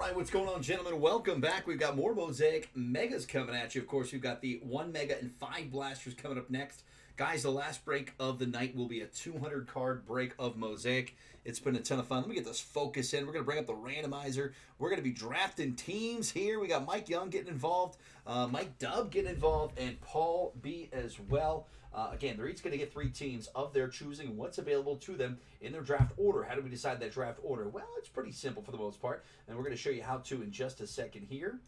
right, what's going on, gentlemen? Welcome back. We've got more Mosaic Megas coming at you. Of course, we've got the 1 Mega and 5 Blasters coming up next. Guys, the last break of the night will be a 200 card break of Mosaic. It's been a ton of fun. Let me get this focus in. We're going to bring up the randomizer. We're going to be drafting teams here. We got Mike Young getting involved, Mike Dubb getting involved, and Paul B as well. Again, they're each going to get 3 teams of their choosing. What's available to them in their draft order? How do we decide that draft order? Well, it's pretty simple for the most part, and we're going to show you how to in just a second here.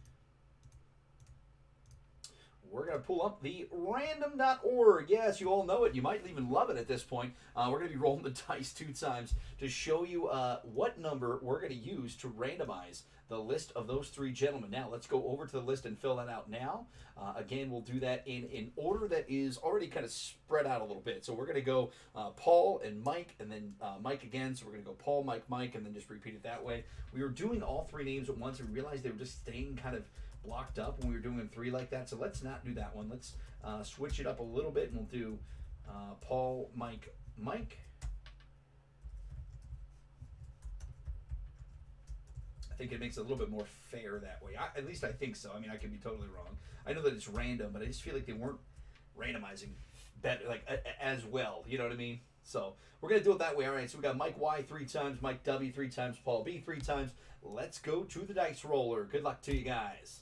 We're going to pull up the random.org. Yes, you all know it. You might even love it at this point. We're going to be rolling the dice 2 times to show you what number we're going to use to randomize the list of those 3 gentlemen. Now, let's go over to the list and fill that out now. Again, we'll do that in an order that is already kind of spread out a little bit. So we're going to go Paul and Mike, and then Mike again. So we're going to go Paul, Mike, Mike, and then just repeat it that way. We were doing all 3 names at once and realized they were just staying kind of blocked up when we were doing 3 like that. So let's not do that one. Let's switch it up a little bit, and we'll do Paul, Mike, Mike. I think it makes it a little bit more fair that way. At least I think so. I mean, I could be totally wrong. I know that it's random, but I just feel like they weren't randomizing better, like as well. You know what I mean? So we're gonna do it that way. All right. So we got Mike Y 3 times, Mike W 3 times, Paul B 3 times. Let's go to the dice roller. Good luck to you guys.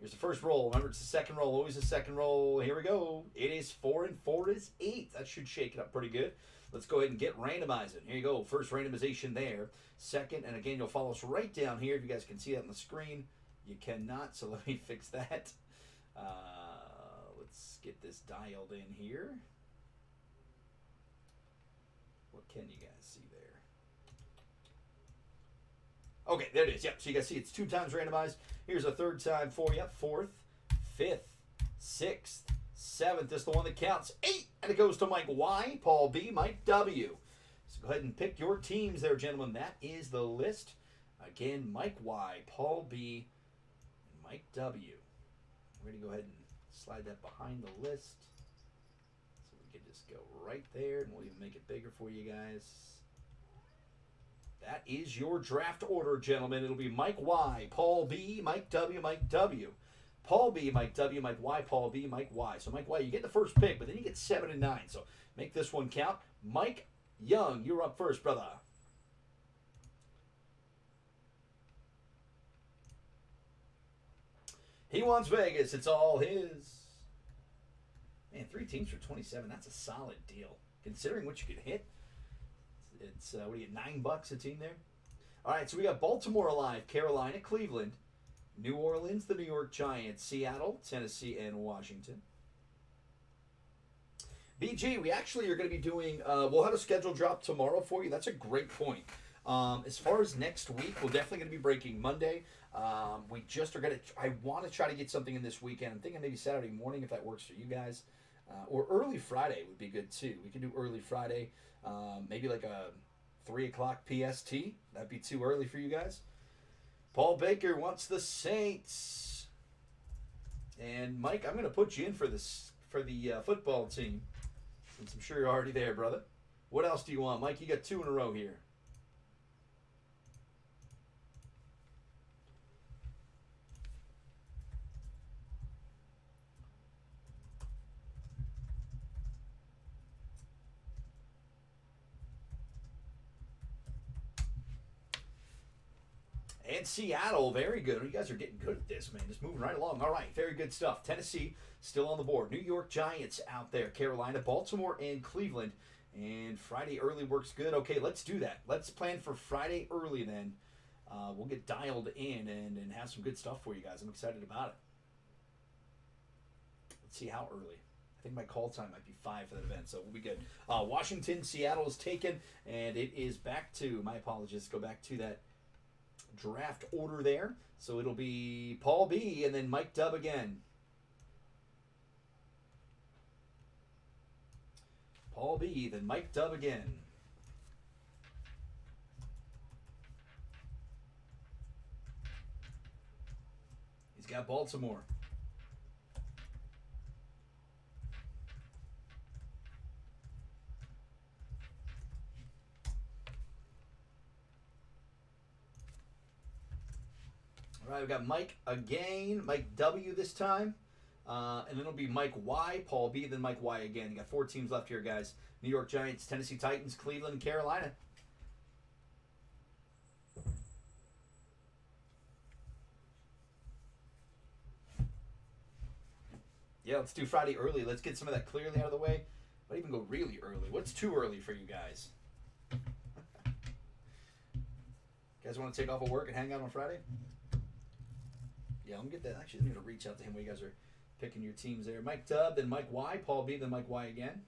Here's the first roll. Remember, it's the second roll. Always the second roll. Here we go. It is 4 and 4 is 8. That should shake it up pretty good. Let's go ahead and get randomizing. Here you go. First randomization there. Second, and again, you'll follow us right down here. If you guys can see that on the screen, you cannot, so let me fix that. Let's get this dialed in here. What can you guys see there? Okay, there it is. Yep, so you guys see it's 2 times randomized. Here's a 3rd time for you. 4th, 5th, 6th, 7th. This is the one that counts. 8, and it goes to Mike Y, Paul B, Mike W. So go ahead and pick your teams there, gentlemen. That is the list. Again, Mike Y, Paul B, and Mike W. We're going to go ahead and slide that behind the list. So we can just go right there, and we'll even make it bigger for you guys. That is your draft order, gentlemen. It'll be Mike Y, Paul B, Mike W, Mike W. Paul B, Mike W, Mike Y, Paul B, Mike Y. So Mike Y, you get the first pick, but then you get 7 and 9. So make this one count. Mike Young, you're up first, brother. He wants Vegas. It's all his. Man, 3 teams for 27. That's a solid deal. Considering what you could hit. It's, what do you get, $9 a team there? All right, so we got Baltimore alive, Carolina, Cleveland, New Orleans, the New York Giants, Seattle, Tennessee, and Washington. BG, we actually are going to be doing, we'll have a schedule drop tomorrow for you. That's a great point. As far as next week, we're definitely going to be breaking Monday. We just are going to, I want to try to get something in this weekend. I'm thinking maybe Saturday morning if that works for you guys. Or early Friday would be good too. We can do early Friday. Maybe like a 3 o'clock PST. That'd be too early for you guys. Paul Baker wants the Saints. And Mike, I'm going to put you in for this for the football team, since I'm sure you're already there, brother. What else do you want, Mike? You got 2 in a row here. And Seattle, very good. You guys are getting good at this, man. Just moving right along. All right, very good stuff. Tennessee, still on the board. New York Giants out there. Carolina, Baltimore, and Cleveland. And Friday early works good. Okay, let's do that. Let's plan for Friday early then. We'll get dialed in and have some good stuff for you guys. I'm excited about it. Let's see how early. I think my call time might be 5 for that event, so we'll be good. Washington, Seattle is taken, and it is back to, my apologies, go back to that draft order there. So it'll be Paul B and then Mike Dubb again. Paul B, then Mike Dubb again. He's got Baltimore. All right, we got Mike again. Mike W this time. And then it'll be Mike Y, Paul B, then Mike Y again. You got 4 teams left here, guys. New York Giants, Tennessee Titans, Cleveland, and Carolina. Yeah, let's do Friday early. Let's get some of that clearly out of the way. Might even go really early. What's too early for you guys? You guys want to take off of work and hang out on Friday? Yeah, let me get that. Actually, I'm going to reach out to him while you guys are picking your teams there. Mike Dub, then Mike Y, Paul B, then Mike Y again.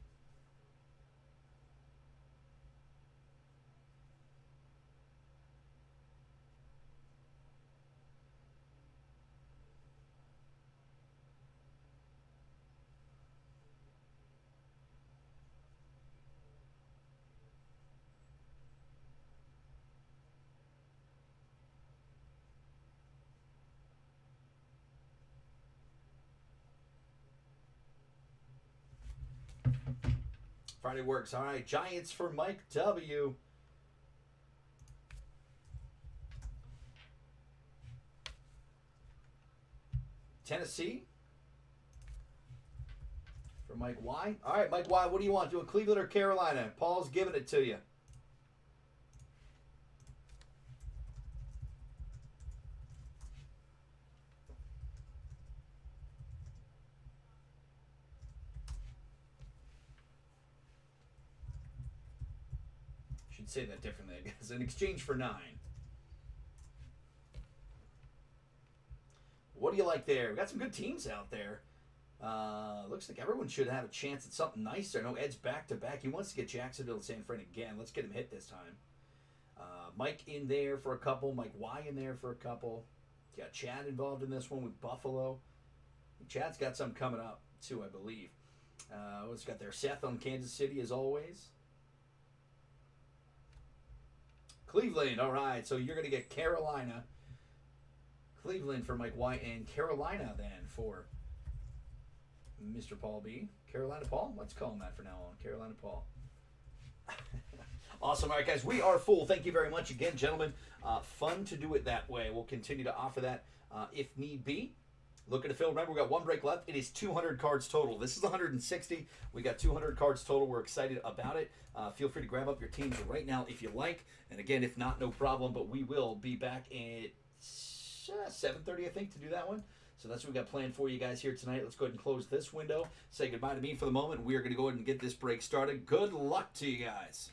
Friday works. All right, Giants for Mike W. Tennessee for Mike Y. All right, Mike Y, what do you want? Do you want Cleveland or Carolina? Paul's giving it to you. Should say that differently, I guess. In exchange for 9. What do you like there? We got some good teams out there. Looks like everyone should have a chance at something nice there. No, Ed's back-to-back. He wants to get Jacksonville and San Fran again. Let's get him hit this time. Mike in there for a couple. Mike Y in there for a couple. Got Chad involved in this one with Buffalo. Chad's got some coming up, too, I believe. What's got there? Seth on Kansas City, as always. Cleveland, all right. So you're going to get Carolina. Cleveland for Mike Y, and Carolina then for Mr. Paul B. Carolina Paul? Let's call him that for now on. Carolina Paul. Awesome. All right, guys, we are full. Thank you very much again, gentlemen. Fun to do it that way. We'll continue to offer that if need be. Looking to fill. Remember, we got 1 break left. It is 200 cards total. This is 160. We got 200 cards total. We're excited about it. Feel free to grab up your teams right now if you like. And again, if not, no problem. But we will be back at 7:30, I think, to do that one. So that's what we got planned for you guys here tonight. Let's go ahead and close this window. Say goodbye to me for the moment. We are going to go ahead and get this break started. Good luck to you guys.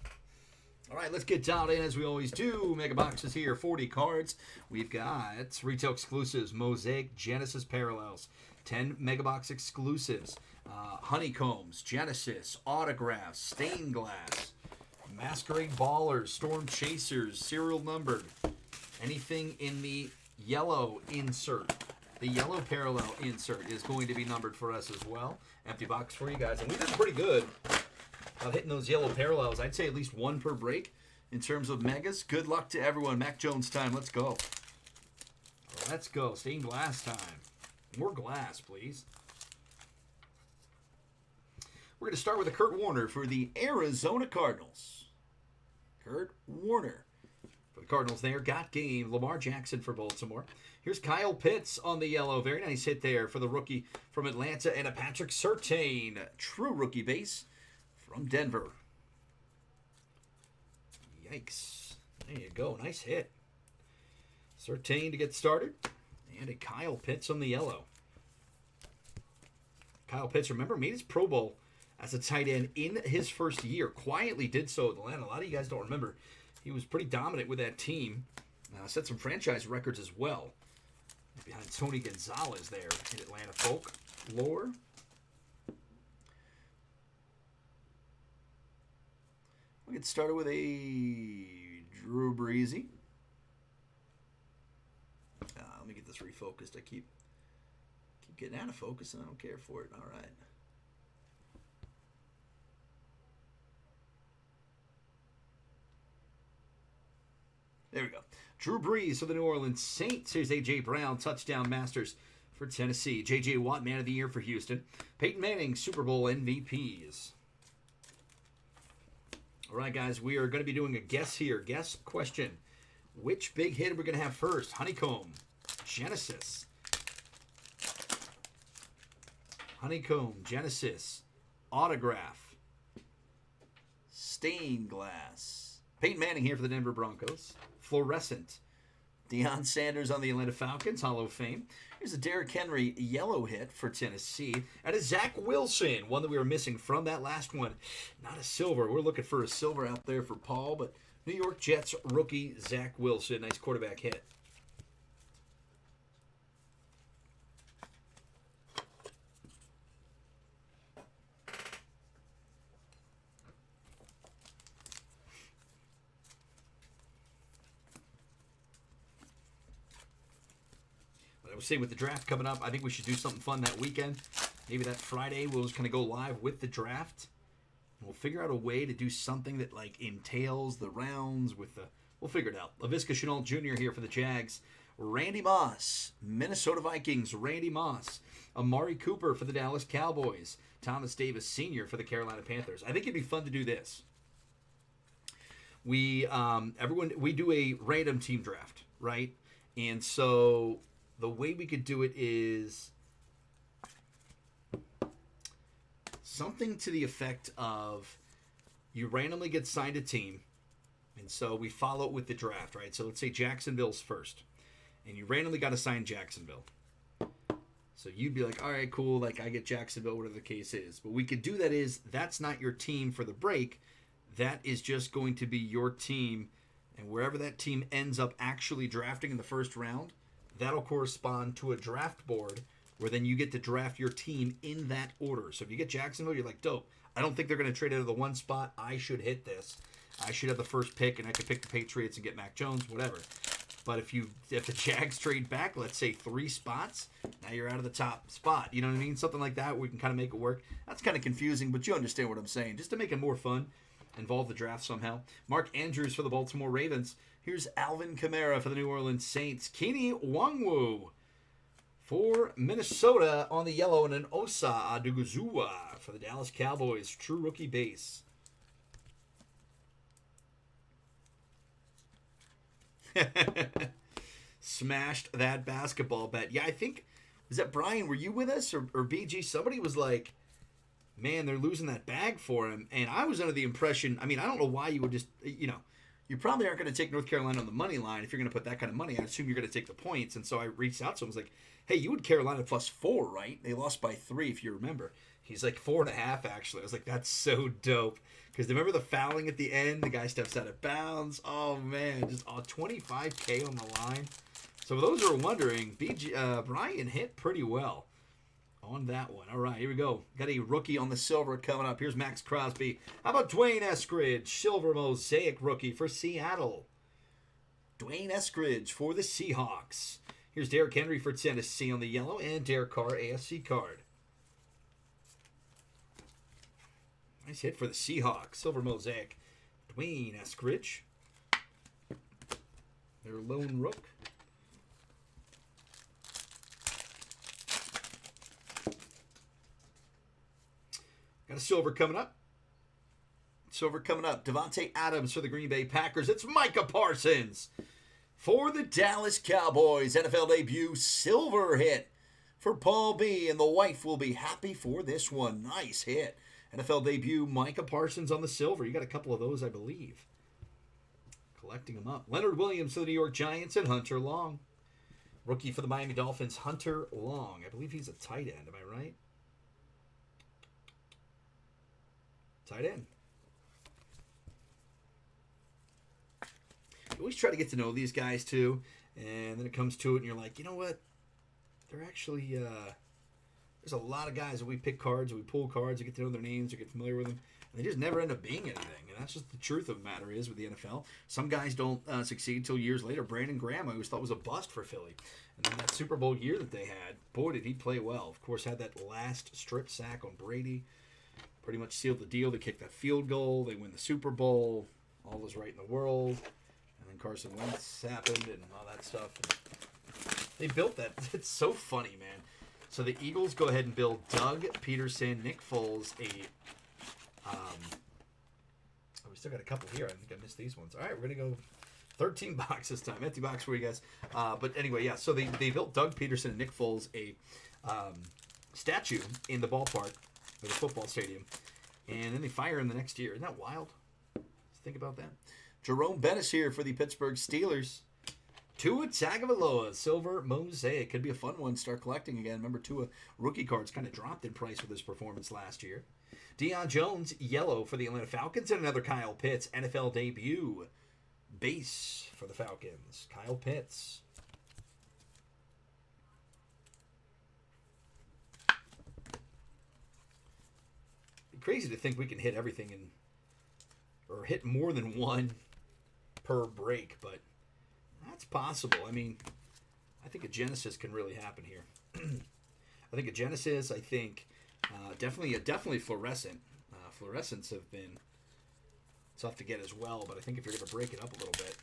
All right, let's get dialed in as we always do. Mega boxes here, 40 cards. We've got retail exclusives, Mosaic, Genesis Parallels, 10 mega box exclusives, Honeycombs, Genesis, Autographs, Stained Glass, Masquerade Ballers, Storm Chasers, Serial Numbered, anything in the yellow insert. The yellow parallel insert is going to be numbered for us as well. Empty box for you guys. And we did pretty good hitting those yellow parallels. I'd say at least 1 per break in terms of megas. Good luck to everyone. Mac Jones time. Let's go. Let's go. Stained glass time. More glass, please. We're going to start with a Kurt Warner for the Arizona Cardinals. Kurt Warner for the Cardinals there. Got game. Lamar Jackson for Baltimore. Here's Kyle Pitts on the yellow. Very nice hit there for the rookie from Atlanta. And a Patrick Surtain. True rookie base from Denver. Yikes. There you go. Nice hit. Surtain to get started. And a Kyle Pitts on the yellow. Kyle Pitts, remember, made his Pro Bowl as a tight end in his first year. Quietly did so with Atlanta. A lot of you guys don't remember. He was pretty dominant with that team. Set some franchise records as well. Behind Tony Gonzalez there in Atlanta folk lore. We'll get started with a Drew Breezy. Let me get this refocused. I keep getting out of focus and I don't care for it. All right. There we go. Drew Brees for the New Orleans Saints. Here's A.J. Brown, touchdown masters for Tennessee. J.J. Watt, man of the year for Houston. Peyton Manning, Super Bowl MVPs. All right, guys, we are going to be doing a guess here. Guess question. Which big hit are we going to have first? Honeycomb, Genesis. Honeycomb, Genesis. Autograph. Stained glass. Peyton Manning here for the Denver Broncos. Fluorescent. Deion Sanders on the Atlanta Falcons, Hall of Fame. Here's a Derrick Henry yellow hit for Tennessee. And a Zach Wilson, one that we were missing from that last one. Not a silver. We're looking for a silver out there for Paul, but New York Jets rookie Zach Wilson. Nice quarterback hit. I was saying with the draft coming up, I think we should do something fun that weekend. Maybe that Friday we'll just kind of go live with the draft. And we'll figure out a way to do something that like entails the rounds with the... We'll figure it out. LaVisca Chenault Jr. here for the Jags. Randy Moss, Minnesota Vikings. Randy Moss. Amari Cooper for the Dallas Cowboys. Thomas Davis Sr. for the Carolina Panthers. I think it'd be fun to do this. We do a random team draft, right? And so... the way we could do it is something to the effect of you randomly get signed a team, and so we follow it with the draft, right? So let's say Jacksonville's first, and you randomly got assigned Jacksonville. So you'd be like, all right, cool, like I get Jacksonville, whatever the case is. But we could do that is, that's not your team for the break. That is just going to be your team, and wherever that team ends up actually drafting in the first round, that'll correspond to a draft board where then you get to draft your team in that order. So if you get Jacksonville, you're like, dope. I don't think they're going to trade out of the one spot. I should hit this. I should have the first pick, and I could pick the Patriots and get Mac Jones, whatever. But if the Jags trade back, let's say 3 spots, now you're out of the top spot. You know what I mean? Something like that. We can kind of make it work. That's kind of confusing, but you understand what I'm saying. Just to make it more fun, involve the draft somehow. Mark Andrews for the Baltimore Ravens. Here's Alvin Kamara for the New Orleans Saints. Keeney Nwangwu for Minnesota on the yellow, and an Osa Aduguzua for the Dallas Cowboys. True rookie base. Smashed that basketball bet. Yeah, I think, was that Brian, were you with us? Or BG? Somebody was like, man, they're losing that bag for him. And I was under the impression, I mean, I don't know why you would just, you probably aren't going to take North Carolina on the money line if you're going to put that kind of money. I assume you're going to take the points. And so I reached out to him. I was like, hey, you would Carolina +4, right? They lost by 3, if you remember. He's like 4.5, actually. I was like, that's so dope. Because remember the fouling at the end? The guy steps out of bounds. Oh, man. Just $25K on the line. So for those who are wondering, Brian hit pretty well on that one. All right, here we go. Got a rookie on the silver coming up. Here's Max Crosby. How about Dwayne Eskridge? Silver Mosaic rookie for Seattle. Dwayne Eskridge for the Seahawks. Here's Derrick Henry for Tennessee on the yellow, and Derek Carr AFC card. Nice hit for the Seahawks. Silver Mosaic. Dwayne Eskridge. Their lone rook. Got a silver coming up. Silver coming up. Devontae Adams for the Green Bay Packers. It's Micah Parsons for the Dallas Cowboys. NFL debut silver hit for Paul B. And the wife will be happy for this one. Nice hit. NFL debut Micah Parsons on the silver. You got a couple of those, I believe. Collecting them up. Leonard Williams for the New York Giants and Hunter Long. Rookie for the Miami Dolphins, Hunter Long. I believe he's a tight end. Am I right? Tight end. You always try to get to know these guys too, and then it comes to it and you're like, you know what? They're actually, there's a lot of guys that we pick cards, we pull cards, we get to know their names, we get familiar with them, and they just never end up being anything. And that's just the truth of the matter is with the NFL. Some guys don't succeed until years later. Brandon Graham, I always thought was a bust for Philly. And then that Super Bowl year that they had, boy, did he play well. Of course, had that last strip sack on Brady. Pretty much sealed the deal. They kicked that field goal. They win the Super Bowl. All was right in the world. And then Carson Wentz happened and all that stuff. And they built that. It's so funny, man. So the Eagles go ahead and build Doug Peterson, Nick Foles, we still got a couple here. I think I missed these ones. All right, we're going to go 13 boxes this time. Empty box for you guys. But anyway, yeah. So they built Doug Peterson and Nick Foles a statue in the ballpark or the football stadium, and then they fire him the next year. Isn't that wild? Just think about that. Jerome Bettis here for the Pittsburgh Steelers. Tua Tagovailoa, silver mosaic. Could be a fun one. Start collecting again. Remember, Tua rookie cards kind of dropped in price with his performance last year. Deion Jones, yellow for the Atlanta Falcons, and another Kyle Pitts NFL debut. Base for the Falcons. Kyle Pitts. Crazy to think we can hit everything or hit more than one per break, but that's possible. I mean, I think a Genesis can really happen here. I think a Genesis. I think definitely fluorescent. Fluorescents have been tough to get as well, but I think if you're going to break it up a little bit,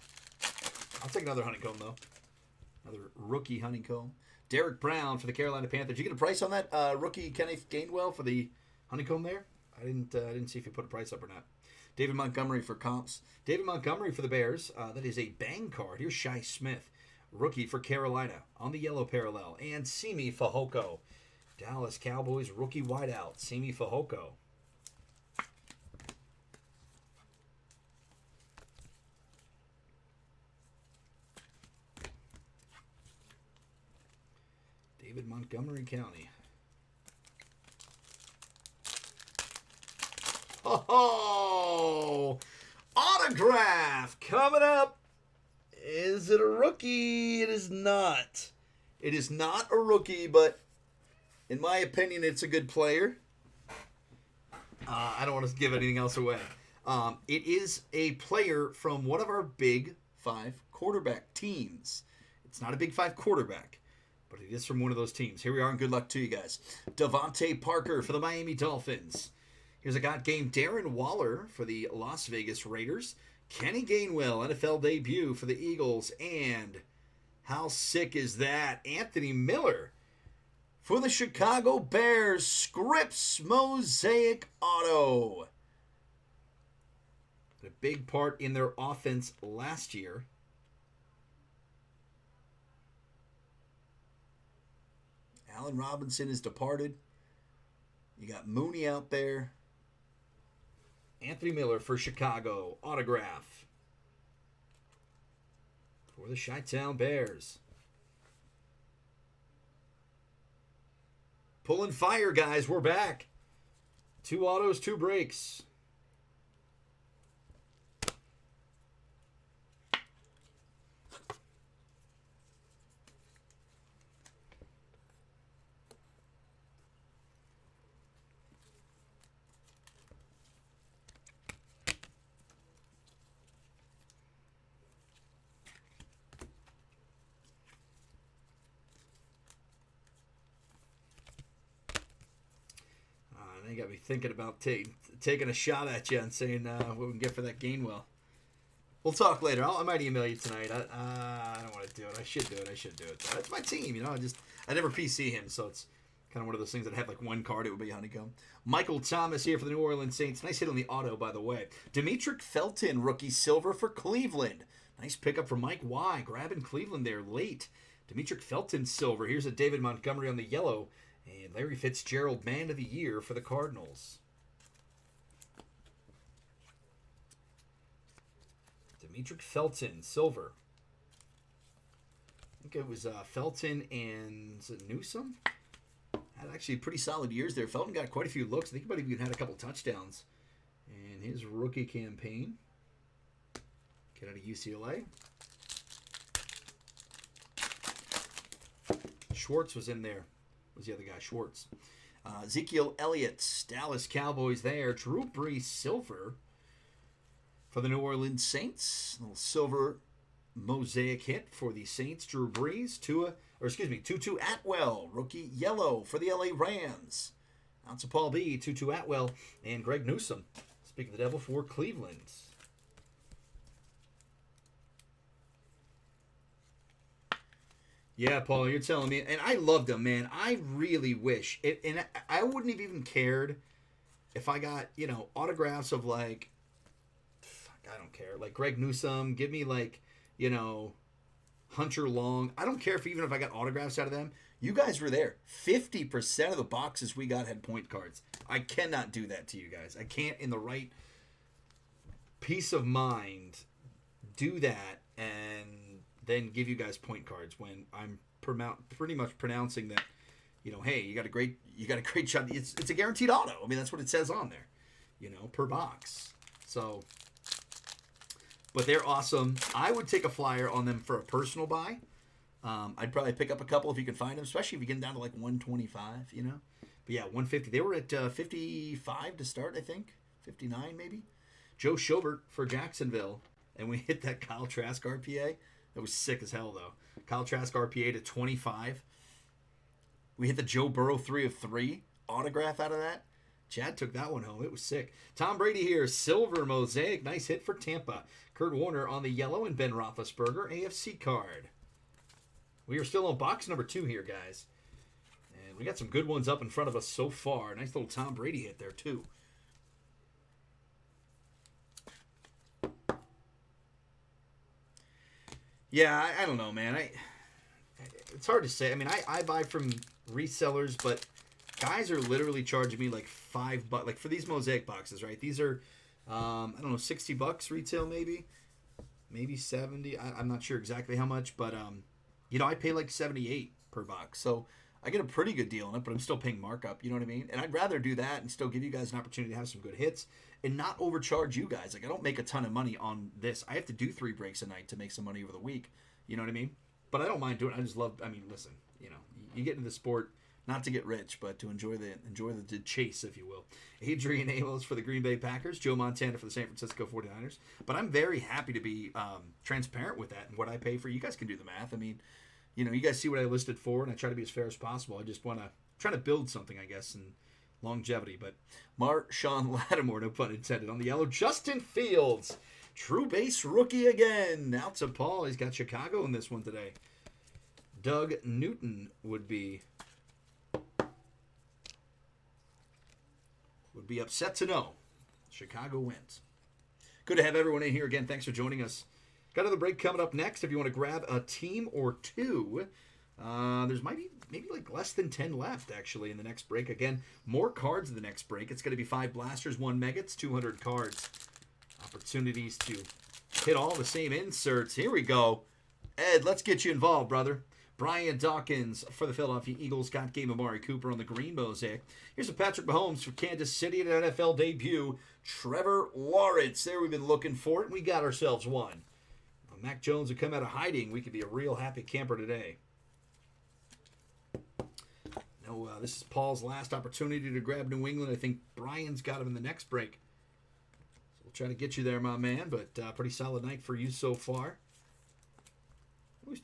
I'll take another honeycomb though. Another rookie honeycomb. Derek Brown for the Carolina Panthers. Did you get a price on that rookie Kenneth Gainwell for the honeycomb there? I didn't see if you put a price up or not. David Montgomery for comps. David Montgomery for the Bears. That is a bang card. Here's Shi Smith, rookie for Carolina on the yellow parallel. And Simi Fehoko. Dallas Cowboys rookie wideout. Simi Fehoko. David Montgomery County. Oh, autograph coming up. Is it a rookie? It is not. It is not a rookie, but in my opinion, it's a good player. I don't want to give anything else away. It is a player from one of our Big Five quarterback teams. It's not a Big Five quarterback, but it is from one of those teams. Here we are, and good luck to you guys. Devontae Parker for the Miami Dolphins. Here's a got game Darren Waller for the Las Vegas Raiders. Kenny Gainwell, NFL debut for the Eagles. And how sick is that? Anthony Miller for the Chicago Bears. Scripps Mosaic Auto. A big part in their offense last year. Allen Robinson is departed. You got Mooney out there. Anthony Miller for Chicago. Autograph. For the Chi-Town Bears. Pulling fire, guys. We're back. 2 autos, 2 breaks. They got me thinking about taking a shot at you and saying what we can get for that Gainwell. We'll talk later. I might email you tonight. I don't want to do it. I should do it. Though. It's my team, you know. I never PC him, so it's kind of one of those things that have like one card. It would be honeycomb. Michael Thomas here for the New Orleans Saints. Nice hit on the auto, by the way. Demetric Felton, rookie silver for Cleveland. Nice pickup for Mike Y. Grabbing Cleveland there late. Demetric Felton silver. Here's a David Montgomery on the yellow. And Larry Fitzgerald, man of the year for the Cardinals. Demetric Felton, silver. I think it was Felton and Newsome. Had actually pretty solid years there. Felton got quite a few looks. I think he might have even had a couple touchdowns in his rookie campaign. Get out of UCLA. Schwartz was in there. Was the other guy, Schwartz. Ezekiel Elliott, Dallas Cowboys there. Drew Brees, silver for the New Orleans Saints. A little silver mosaic hit for the Saints. Drew Brees. Tutu Atwell, rookie yellow for the LA Rams. Out to Paul B, Tutu Atwell, and Greg Newsome. Speaking of the devil for Cleveland. Yeah, Paul, you're telling me. And I loved him, man. I really wish. And I wouldn't have even cared if I got, autographs of, like, fuck, I don't care. Like, Greg Newsome. Give me, like, you know, Hunter Long. I don't care even if I got autographs out of them. You guys were there. 50% of the boxes we got had point cards. I cannot do that to you guys. I can't, in the right peace of mind, do that and then give you guys point cards when I'm pretty much pronouncing that, you know, hey, you got a great shot. It's a guaranteed auto. I mean, that's what it says on there, you know, per box. So, but they're awesome. I would take a flyer on them for a personal buy. I'd probably pick up a couple if you can find them, especially if you get down to like 125, you know. But yeah, 150. They were at 55 to start, I think. 59 maybe. Joe Schobert for Jacksonville. And we hit that Kyle Trask RPA. That was sick as hell, though. Kyle Trask RPA to 25. We hit the Joe Burrow 3 of 3 autograph out of that. Chad took that one home. It was sick. Tom Brady here. Silver Mosaic. Nice hit for Tampa. Kurt Warner on the yellow and Ben Roethlisberger AFC card. We are still on box number 2 here, guys. And we got some good ones up in front of us so far. Nice little Tom Brady hit there, too. Yeah, I don't know, man. It's hard to say. I mean, I buy from resellers, but guys are literally charging me like $5, like for these Mosaic boxes, right? These are, I don't know, $60 retail maybe 70. I'm not sure exactly how much, but you know, I pay like 78 per box, so I get a pretty good deal on it. But I'm still paying markup. You know what I mean? And I'd rather do that and still give you guys an opportunity to have some good hits and not overcharge you guys. Like, I don't make a ton of money on this. I have to do 3 breaks a night to make some money over the week. You know what I mean? But I don't mind doing it. I just love. I mean, listen. You know, you get into the sport not to get rich, but to enjoy the chase, if you will. Adrian Amos for the Green Bay Packers. Joe Montana for the San Francisco 49ers. But I'm very happy to be transparent with that and what I pay for. You guys can do the math. I mean, you know, you guys see what I listed for, and I try to be as fair as possible. I just want to try to build something, I guess, and longevity. But Marshawn Lattimore, no pun intended, on the yellow. Justin Fields, true base rookie again. Out to Paul. He's got Chicago in this one today. Doug Newton would be upset to know Chicago wins. Good to have everyone in here again. Thanks for joining us. Got another break coming up next. If you want to grab a team or two, there's maybe like less than 10 left, actually, in the next break. Again, more cards in the next break. It's going to be 5 blasters, 1 megates, 200 cards. Opportunities to hit all the same inserts. Here we go. Ed, let's get you involved, brother. Brian Dawkins for the Philadelphia Eagles. Got Game Amari Cooper on the green Mosaic. Here's a Patrick Mahomes for Kansas City at an NFL debut. Trevor Lawrence. There we've been looking for it. We got ourselves one. Mac Jones would come out of hiding. We could be a real happy camper today. No, this is Paul's last opportunity to grab New England. I think Brian's got him in the next break. So we'll try to get you there, my man. But pretty solid night for you so far.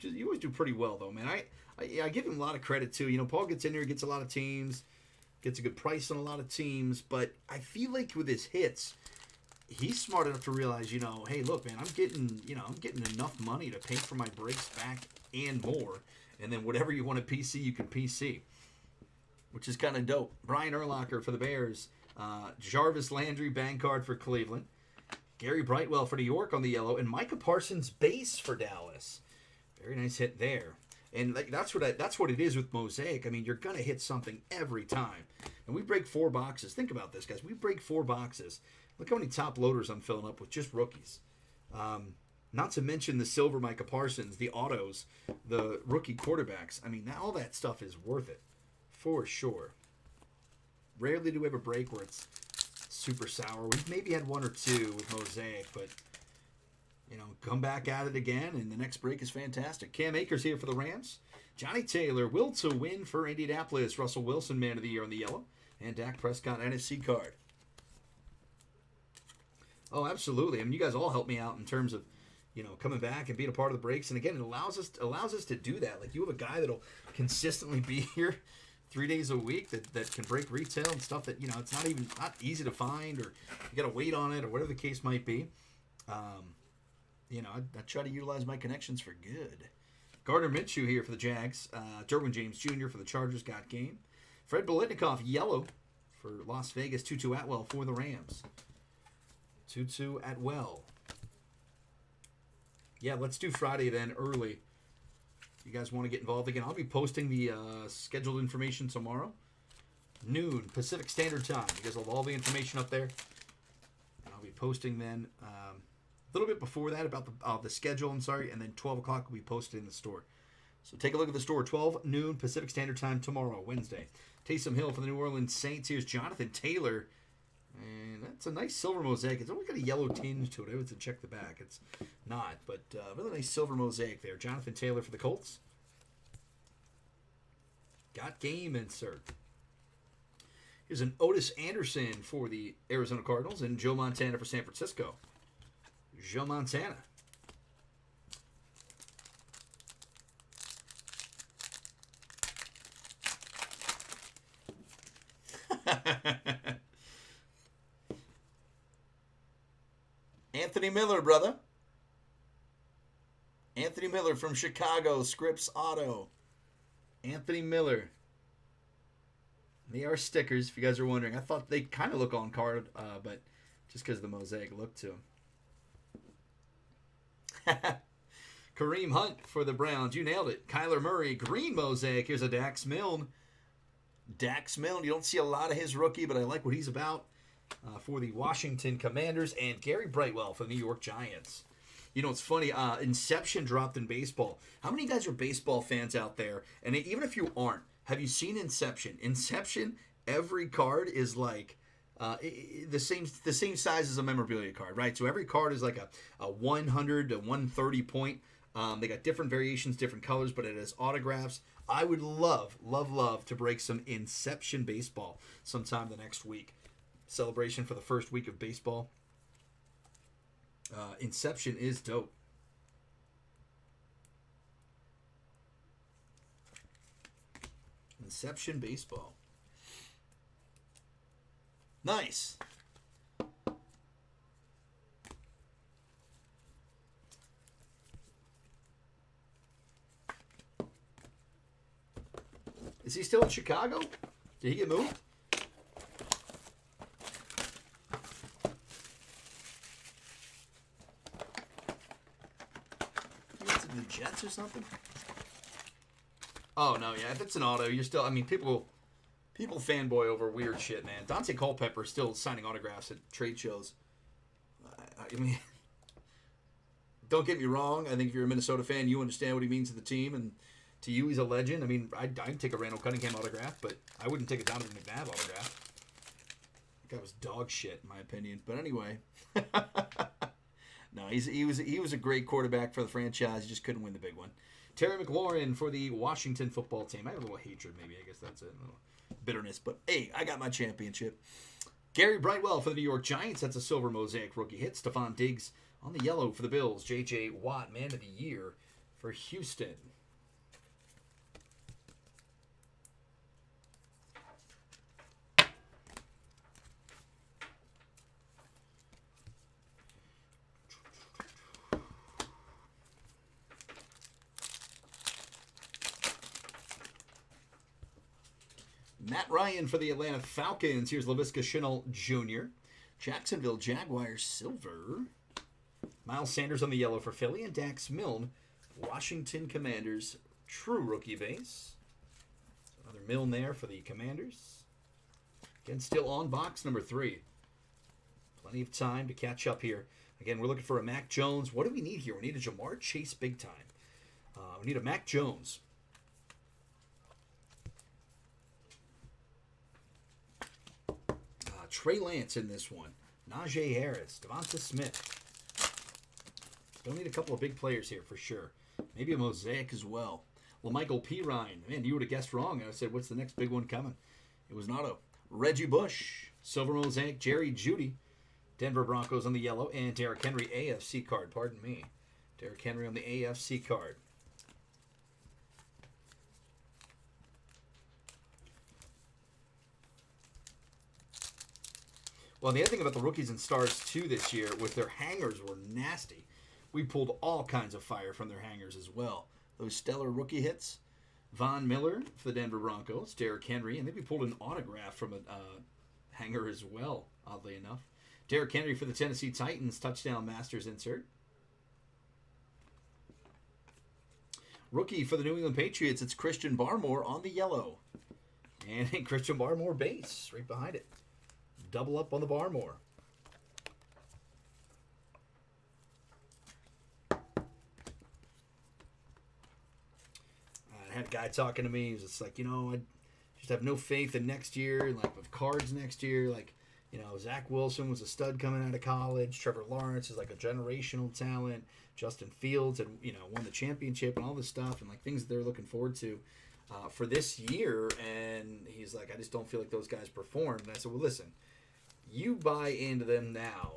You always do pretty well, though, man. I give him a lot of credit, too. You know, Paul gets in there, gets a lot of teams, gets a good price on a lot of teams. But I feel like with his hits, he's smart enough to realize, you know, hey, look, man, I'm getting enough money to pay for my breaks back and more. And then whatever you want to PC, you can PC, which is kind of dope. Brian Urlacher for the Bears. Jarvis Landry, bang card for Cleveland. Gary Brightwell for New York on the yellow. And Micah Parsons, base for Dallas. Very nice hit there. And that's what it is with Mosaic. I mean, you're going to hit something every time. And we break 4 boxes. Think about this, guys. We break 4 boxes. Look how many top loaders I'm filling up with just rookies. Not to mention the silver Micah Parsons, the autos, the rookie quarterbacks. I mean, all that stuff is worth it, for sure. Rarely do we have a break where it's super sour. We've maybe had 1 or 2 with Mosaic, but, you know, come back at it again, and the next break is fantastic. Cam Akers here for the Rams. Johnny Taylor, will to win for Indianapolis. Russell Wilson, man of the year on the yellow. And Dak Prescott, NFC card. Oh, absolutely. I mean, you guys all help me out in terms of, you know, coming back and being a part of the breaks. And again, it allows us to do that. Like, you have a guy that'll consistently be here 3 days a week that can break retail and stuff that, you know, it's not easy to find, or you got to wait on it, or whatever the case might be. You know, I try to utilize my connections for good. Gardner Minshew here for the Jags. Derwin James Jr. for the Chargers, got game. Fred Biletnikoff, yellow for Las Vegas. Tutu Atwell for the Rams. Tutu Atwell. Yeah, let's do Friday then early. You guys want to get involved again? I'll be posting the scheduled information tomorrow, noon Pacific Standard Time. You guys will have all the information up there, and I'll be posting then a little bit before that about the schedule. I'm sorry, and then 12 o'clock will be posted in the store. So take a look at the store. 12 noon Pacific Standard Time tomorrow, Wednesday. Taysom Hill for the New Orleans Saints. Here's Jonathan Taylor. And that's a nice silver mosaic. It's only got a yellow tinge to it. I have to check the back. It's not, but really nice silver mosaic there. Jonathan Taylor for the Colts. Got game insert. Here's an Otis Anderson for the Arizona Cardinals and Joe Montana for San Francisco. Joe Montana. Anthony Miller, brother. Anthony Miller from Chicago, Scripps Auto. Anthony Miller. They are stickers, if you guys are wondering. I thought they kind of look on card, but just because of the mosaic look to them. Kareem Hunt for the Browns. You nailed it. Kyler Murray, green mosaic. Here's a Dax Milne. Dax Milne. You don't see a lot of his rookie, but I like what he's about. For the Washington Commanders, and Gary Brightwell for the New York Giants. You know, it's funny, Inception dropped in baseball. How many guys are baseball fans out there? And even if you aren't, have you seen Inception? Inception, every card is like the same size as a memorabilia card, right? So every card is like a 100 to 130 point. They got different variations, different colors, but it has autographs. I would love to break some Inception baseball sometime the next week. Celebration for the first week of baseball. Inception is dope. Inception baseball. Nice. Is he still in Chicago? Did he get moved? The Jets or something? Oh no, yeah. If it's an auto, you're still. I mean, people fanboy over weird shit, man. Dante Culpepper is still signing autographs at trade shows. I mean, don't get me wrong. I think if you're a Minnesota fan, you understand what he means to the team, and to you, he's a legend. I mean, I'd take a Randall Cunningham autograph, but I wouldn't take a Donovan McNabb autograph. That guy was dog shit, in my opinion. But anyway. No, he was a great quarterback for the franchise. He just couldn't win the big one. Terry McLaurin for the Washington football team. I have a little hatred, maybe. I guess that's it. A little bitterness. But, hey, I got my championship. Gary Brightwell for the New York Giants. That's a silver mosaic rookie hit. Stephon Diggs on the yellow for the Bills. J.J. Watt, man of the year for Houston. Matt Ryan for the Atlanta Falcons. Here's Laviska Shenault Jr. Jacksonville Jaguars silver. Miles Sanders on the yellow for Philly. And Dax Milne, Washington Commanders true rookie base. Another Milne there for the Commanders. Again, still on box number 3. Plenty of time to catch up here. Again, we're looking for a Mac Jones. What do we need here? We need a Jamar Chase big time. We need a Mac Jones. Trey Lance in this one. Najee Harris. Devonta Smith. Still need a couple of big players here for sure. Maybe a mosaic as well. LaMichael Pirine. Man, you would have guessed wrong. I said, what's the next big one coming? It was an auto. Reggie Bush. Silver mosaic. Jerry Jeudy. Denver Broncos on the yellow. And Derrick Henry AFC card. Pardon me. Derrick Henry on the AFC card. Well, the other thing about the rookies and stars, too, this year, with their hangers were nasty. We pulled all kinds of fire from their hangers as well. Those stellar rookie hits. Von Miller for the Denver Broncos. Derrick Henry. And then we pulled an autograph from a hanger as well, oddly enough. Derrick Henry for the Tennessee Titans. Touchdown Masters insert. Rookie for the New England Patriots, it's Christian Barmore on the yellow. And Christian Barmore base right behind it. Double up on the Barmore. I had a guy talking to me. He was just like, I just have no faith in next year, like with cards next year. Like, Zach Wilson was a stud coming out of college. Trevor Lawrence is like a generational talent. Justin Fields had, won the championship and all this stuff and like things that they're looking forward to for this year. And he's like, I just don't feel like those guys performed. And I said, well, listen, you buy into them now.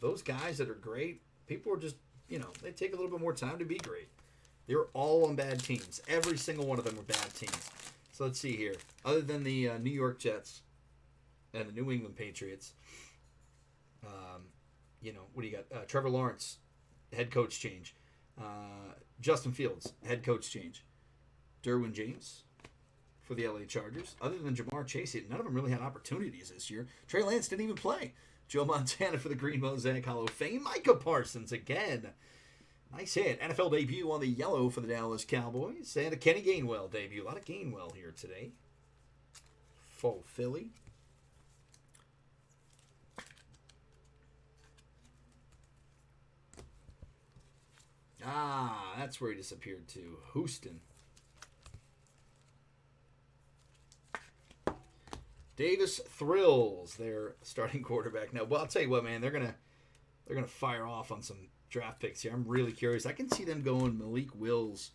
Those guys that are great, people are just, they take a little bit more time to be great. They're all on bad teams. Every single one of them are bad teams. So let's see here. Other than the New York Jets and the New England Patriots, what do you got? Trevor Lawrence, head coach change. Justin Fields, head coach change. Derwin James for the LA Chargers. Other than Jamar Chase, none of them really had opportunities this year. Trey Lance didn't even play. Joe Montana for the Green Mosaic Hall of Fame. Micah Parsons again. Nice hit. NFL debut on the yellow for the Dallas Cowboys. And a Kenny Gainwell debut. A lot of Gainwell here today. Full Philly. That's where he disappeared to. Houston. Davis Thrills, their starting quarterback. Now, well, I'll tell you what, man, they're gonna fire off on some draft picks here. I'm really curious. I can see them going Malik Wills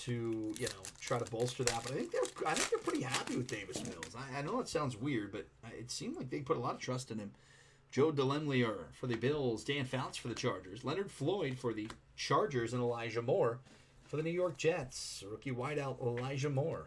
to try to bolster that, but I think they're pretty happy with Davis Mills. I know it sounds weird, but it seemed like they put a lot of trust in him. Joe DeLemlier for the Bills, Dan Fouts for the Chargers, Leonard Floyd for the Chargers, and Elijah Moore for the New York Jets. Rookie wideout Elijah Moore.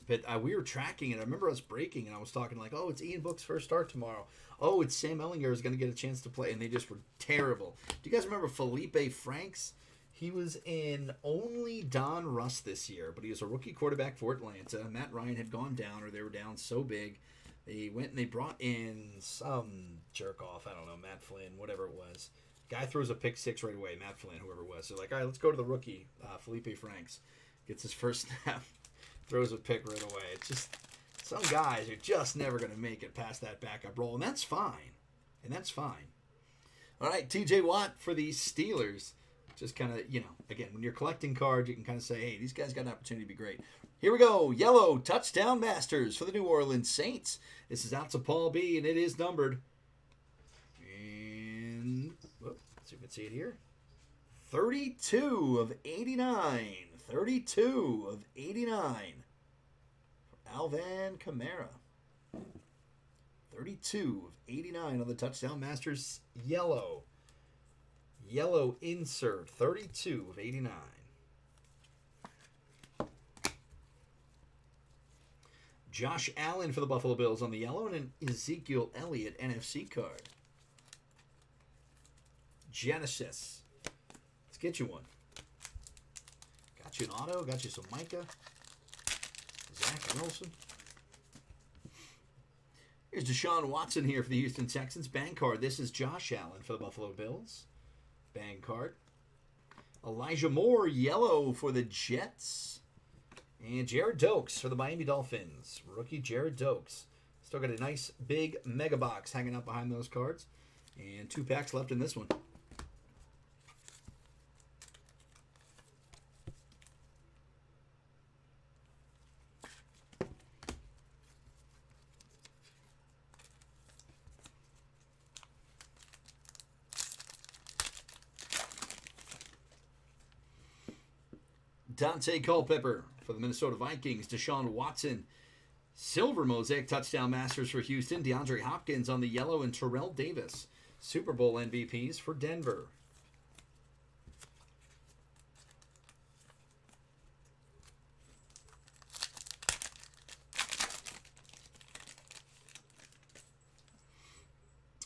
But we were tracking it. I remember us breaking, and I was talking like, oh, it's Ian Book's first start tomorrow. Oh, it's Sam Ellinger is going to get a chance to play. And they just were terrible. Do you guys remember Felipe Franks? He was in only Don Russ this year, but he was a rookie quarterback for Atlanta. Matt Ryan had gone down, or they were down so big. They went and they brought in some jerk-off. I don't know, Matt Flynn, whatever it was. Guy throws a pick six right away, Matt Flynn, whoever it was. So like, all right, let's go to the rookie, Felipe Franks. Gets his first snap. Throws a pick right away. It's just some guys are just never going to make it past that backup role, and that's fine. All right, TJ Watt for the Steelers. Just kind of, again, when you're collecting cards, you can kind of say, hey, these guys got an opportunity to be great. Here we go. Yellow touchdown masters for the New Orleans Saints. This is out to Paul B, and it is numbered. And let's see if we can see it here. 32 of 89. 32 of 89 for Alvin Kamara. 32 of 89 on the Touchdown Masters yellow. Yellow insert. 32 of 89. Josh Allen for the Buffalo Bills on the yellow, and an Ezekiel Elliott NFC card. Genesis. Let's get you one. Got you an auto. Got you some Micah. Zach Wilson. Here's Deshaun Watson here for the Houston Texans. Bang card. This is Josh Allen for the Buffalo Bills. Bang card. Elijah Moore, yellow for the Jets. And Jared Dokes for the Miami Dolphins. Rookie Jared Dokes. Still got a nice big mega box hanging out behind those cards. And 2 packs left in this one. Dante Culpepper for the Minnesota Vikings. Deshaun Watson. Silver Mosaic touchdown masters for Houston. DeAndre Hopkins on the yellow, and Terrell Davis. Super Bowl MVPs for Denver.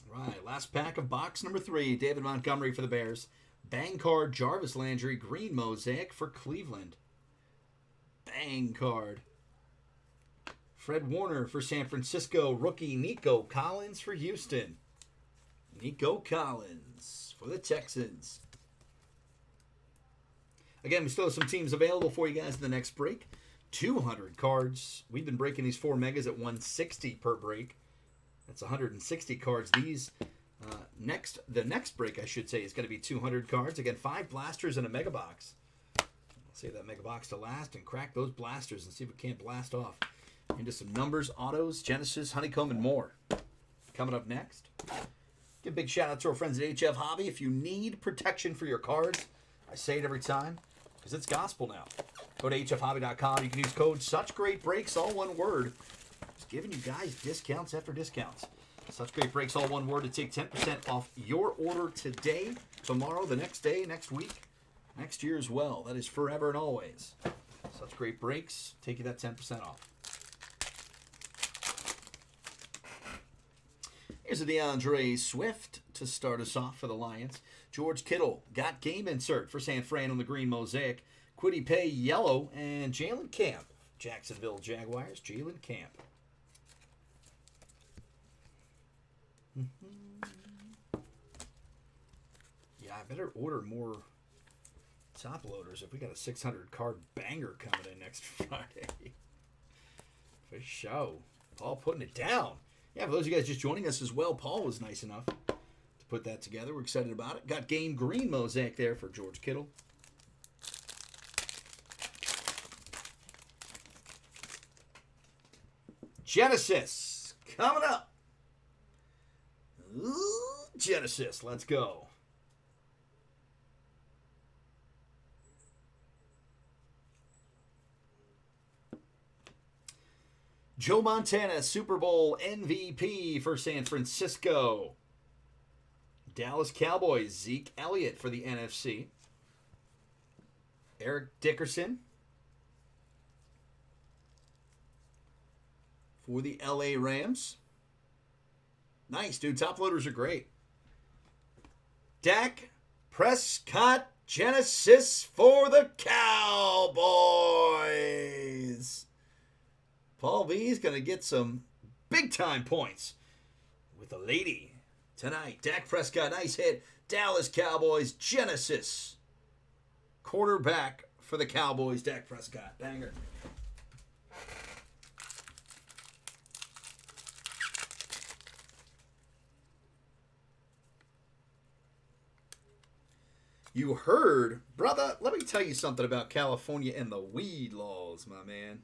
Right, last pack of box number 3. David Montgomery for the Bears. Bang card, Jarvis Landry, green mosaic for Cleveland. Bang card. Fred Warner for San Francisco. Rookie Nico Collins for Houston. Nico Collins for the Texans. Again, we still have some teams available for you guys in the next break. 200 cards. We've been breaking these 4 megas at 160 per break. That's 160 cards. These the next break, I should say, is going to be 200 cards. Again, 5 blasters and a mega box. I'll save that mega box to last and crack those blasters and see if we can't blast off into some numbers, autos, Genesis, Honeycomb, and more. Coming up next. Give a big shout out to our friends at HF Hobby. If you need protection for your cards, I say it every time because it's gospel now. Go to hfhobby.com. You can use code Such Great Breaks, all one word. Just giving you guys discounts after discounts. Such Great Breaks, all one word, to take 10% off your order today, tomorrow, the next day, next week, next year as well. That is forever and always. Such Great Breaks, take you that 10% off. Here's a DeAndre Swift to start us off for the Lions. George Kittle got game insert for San Fran on the green Mosaic. Kwity Paye yellow, and Jalen Camp. Jacksonville Jaguars, Jalen Camp. Yeah, I better order more top loaders if we got a 600 card banger coming in next Friday. For show. Paul putting it down. Yeah, for those of you guys just joining us as well, Paul was nice enough to put that together. We're excited about it. Got game green Mosaic there for George Kittle. Genesis coming up. Ooh, Genesis, let's go. Joe Montana, Super Bowl MVP for San Francisco. Dallas Cowboys, Zeke Elliott for the NFC. Eric Dickerson for the LA Rams. Nice, dude. Top loaders are great. Dak Prescott, Genesis for the Cowboys. Paul B is going to get some big-time points with the lady tonight. Dak Prescott, nice hit. Dallas Cowboys, Genesis. Quarterback for the Cowboys, Dak Prescott. Banger. You heard, brother, let me tell you something about California and the weed laws, my man.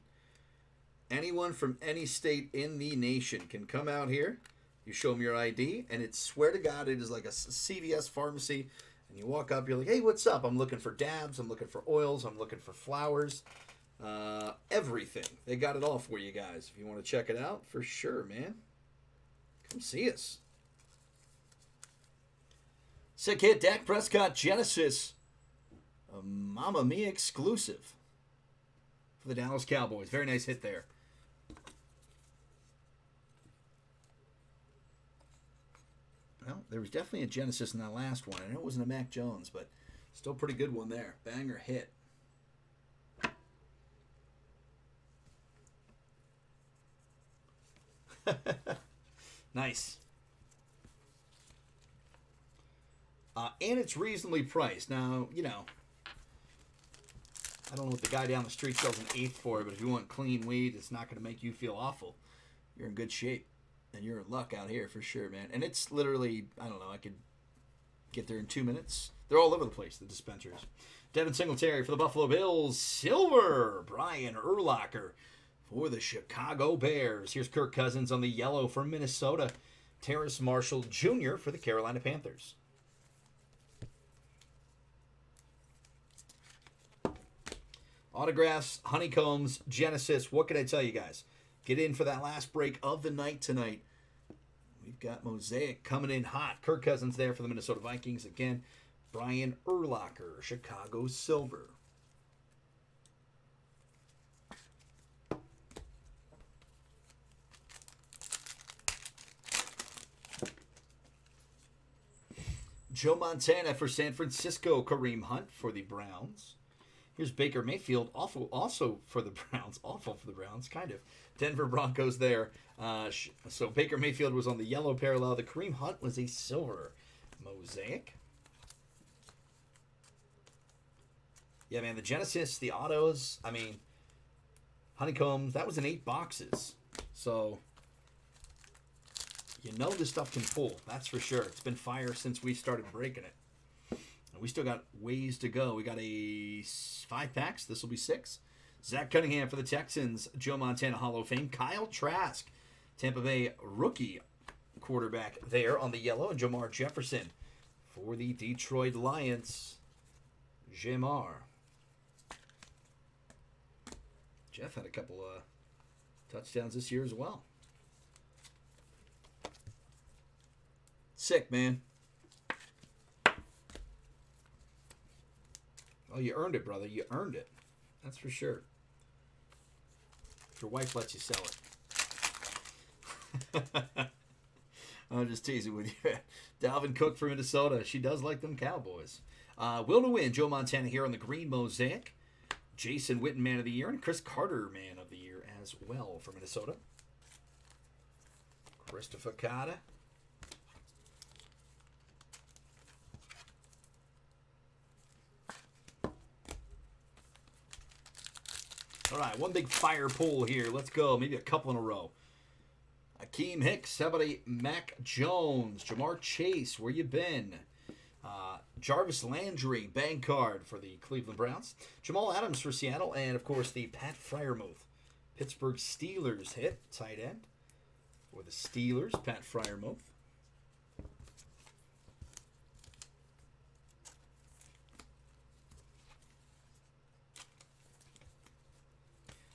Anyone from any state in the nation can come out here. You show them your ID, and it's, swear to God, it is like a CVS pharmacy. And you walk up, you're like, hey, what's up? I'm looking for dabs. I'm looking for oils. I'm looking for flowers. Everything. They got it all for you guys. If you want to check it out, for sure, man. Come see us. Sick hit, Dak Prescott, Genesis. A Mamma Mia exclusive for the Dallas Cowboys. Very nice hit there. Well, there was definitely a Genesis in that last one. I know it wasn't a Mac Jones, but still pretty good one there. Banger hit. Nice. And it's reasonably priced. Now, you know, I don't know what the guy down the street sells an eighth for, but if you want clean weed, it's not going to make you feel awful. You're in good shape. And you're in luck out here for sure, man. And it's literally, I don't know, I could get there in 2 minutes. They're all over the place, the dispensers. Devin Singletary for the Buffalo Bills. Silver, Brian Urlacher for the Chicago Bears. Here's Kirk Cousins on the yellow for Minnesota. Terrace Marshall Jr. for the Carolina Panthers. Autographs, honeycombs, Genesis. What can I tell you guys? Get in for that last break of the night tonight. We've got Mosaic coming in hot. Kirk Cousins there for the Minnesota Vikings. Again, Brian Urlacher, Chicago Silver. Joe Montana for San Francisco. Kareem Hunt for the Browns. Here's Baker Mayfield, awful also for the Browns. Awful for the Browns, kind of. Denver Broncos there. So Baker Mayfield was on the yellow parallel. The Kareem Hunt was a silver mosaic. Yeah, man, the Genesis, the autos, I mean, honeycombs, that was in 8 boxes. So, you know this stuff can pull, that's for sure. It's been fire since we started breaking it. And we still got ways to go. We got a 5 packs. This will be 6. Zach Cunningham for the Texans. Joe Montana Hall of Fame. Kyle Trask, Tampa Bay rookie quarterback there on the yellow. And Jamar Jefferson for the Detroit Lions. Jamar. Jeff had a couple touchdowns this year as well. Sick, man. Oh, you earned it, brother. You earned it. That's for sure. If your wife lets you sell it. I'm just teasing with you. Dalvin Cook from Minnesota. She does like them Cowboys. Will to win. Joe Montana here on the green mosaic. Jason Witten, Man of the Year. And Chris Carter, Man of the Year as well for Minnesota. Christopher Carter. All right, one big fire pull here. Let's go. Maybe a couple in a row. Akeem Hicks. How about a Mac Jones? Jamar Chase, where you been? Jarvis Landry, bank card for the Cleveland Browns. Jamal Adams for Seattle. And, of course, the Pat Freiermuth. Pittsburgh Steelers hit. Tight end for the Steelers. Pat Freiermuth.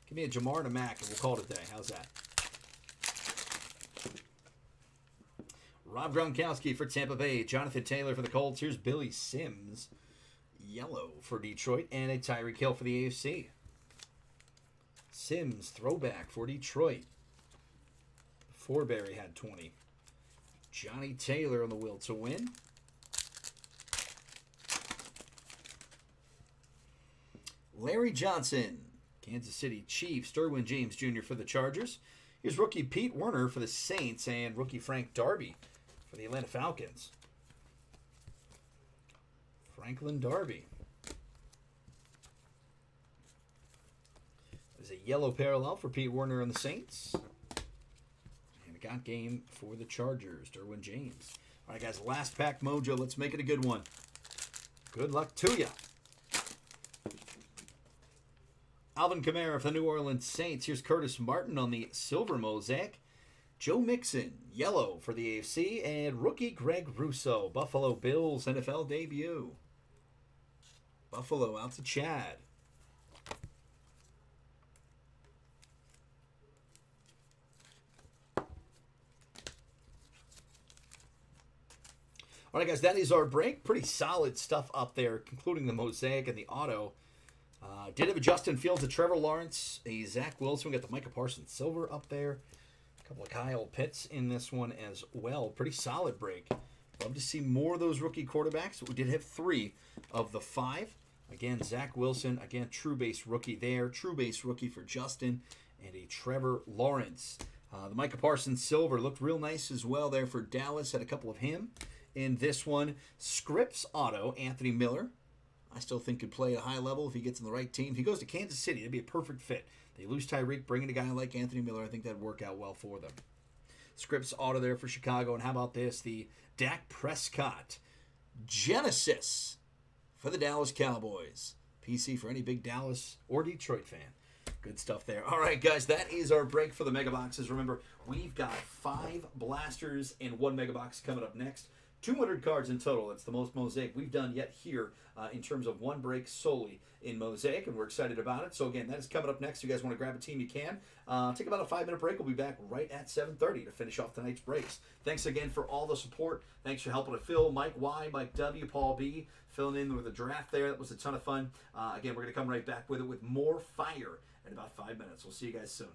Give me a Jamar and a Mac, and we'll call it a day. How's that? Rob Gronkowski for Tampa Bay. Jonathan Taylor for the Colts. Here's Billy Sims. Yellow for Detroit. And a Tyreek Hill for the AFC. Sims, throwback for Detroit. Forberry had 20. Johnny Taylor on the will to win. Larry Johnson. Kansas City Chiefs. Derwin James Jr. for the Chargers. Here's rookie Pete Werner for the Saints and rookie Frank Darby for the Atlanta Falcons. Franklin Darby. There's a yellow parallel for Pete Werner and the Saints. And a got game for the Chargers. Derwin James. All right, guys, last pack mojo. Let's make it a good one. Good luck to you. Alvin Kamara for the New Orleans Saints. Here's Curtis Martin on the silver mosaic. Joe Mixon, yellow for the AFC. And rookie Greg Russo, Buffalo Bills NFL debut. Buffalo out to Chad. All right, guys, that is our break. Pretty solid stuff up there, including the mosaic and the auto. Did have a Justin Fields, a Trevor Lawrence, a Zach Wilson. We got the Micah Parsons silver up there. A couple of Kyle Pitts in this one as well. Pretty solid break. Love to see more of those rookie quarterbacks. We did have 3 of the 5. Again, Zach Wilson. Again, true base rookie there. True base rookie for Justin. And a Trevor Lawrence. The Micah Parsons silver looked real nice as well there for Dallas. Had a couple of him in this one. Scripps auto, Anthony Miller. I still think could play at a high level if he gets in the right team. If he goes to Kansas City, that'd be a perfect fit. They lose Tyreek, bring in a guy like Anthony Miller. I think that'd work out well for them. Scripps auto there for Chicago. And how about this? The Dak Prescott Genesis for the Dallas Cowboys. PC for any big Dallas or Detroit fan. Good stuff there. All right, guys, that is our break for the Mega Boxes. Remember, we've got 5 blasters and 1 Mega Box coming up next. 200 cards in total. That's the most Mosaic we've done yet here in terms of one break solely in Mosaic, and we're excited about it. So, again, that is coming up next. If you guys want to grab a team, you can. Take about a 5-minute break. We'll be back right at 7:30 to finish off tonight's breaks. Thanks again for all the support. Thanks for helping to Phil, Mike Y, Mike W, Paul B, filling in with the draft there. That was a ton of fun. Again, we're going to come right back with it with more fire in about 5 minutes. We'll see you guys soon.